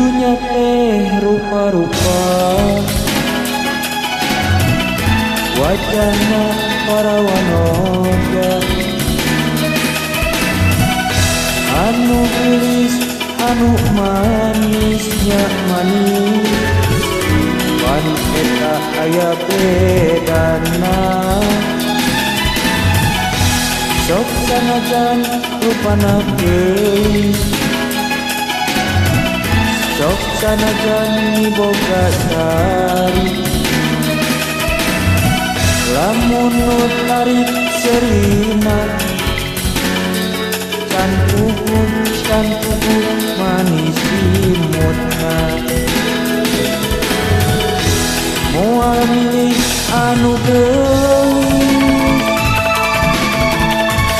Dunya teh rupa-rupa, wajahna para wanoja, anu gelis anu manisnya manis, pan eta aya bedana. Sok sanajan rupana geulis, sok sanajan miboga sari, lamun nu tarik serina, can puguh manis imutna. Moal milih anu geulis,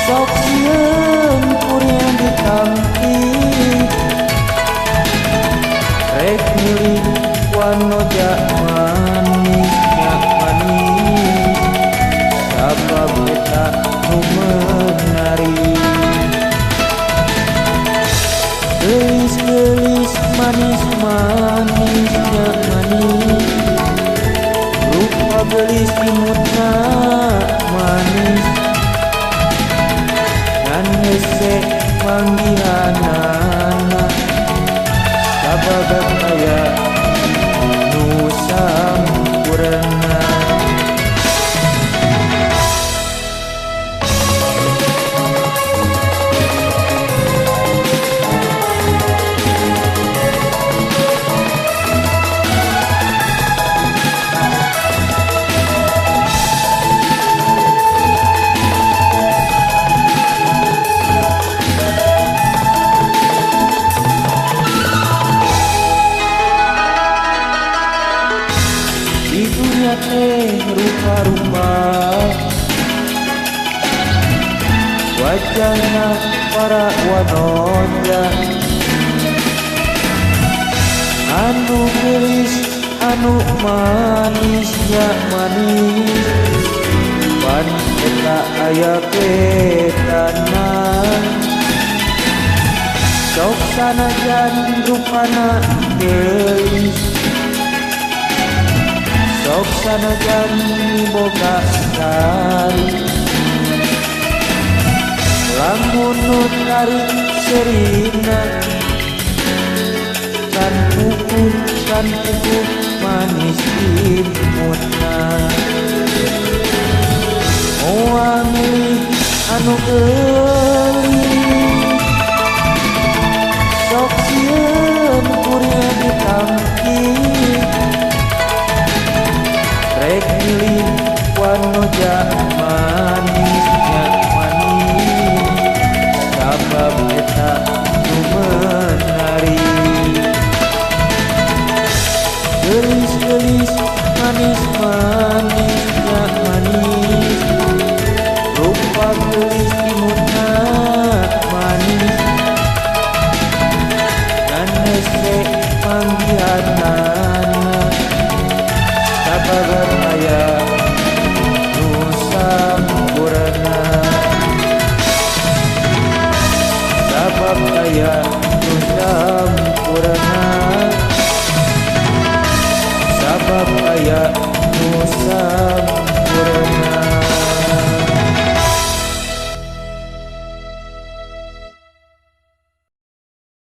sok sieun kuring ditampi, rek milih wanoja manisnya manis, sabab eta nu meunari. Gelis-gelis manis-manisnya manis, rupa gelis imutna manis, ngan hese manggihanana, sabagat aya nu sampurna. Dunia teh rupa-rupa, wajahna para wanoja, anu gelis anu manisnya manis, pan eta aya bedana. Sok sanajan rupana geulis, sok sanajan miboga sari, lamun nu tarik serina, can puguh manis imutna. Moal milih anu geulis, sok sieun kuring ditampi, rek milih wanoja manisnya manis, sabab eta nu meunari. Gelis-gelis manis-manisnya manis, rupa gelis imutna manis, ngan hese manggihanana, sabagat aya nu sampurna, sabab aya nu sampurna, sabab aya nu sampurna.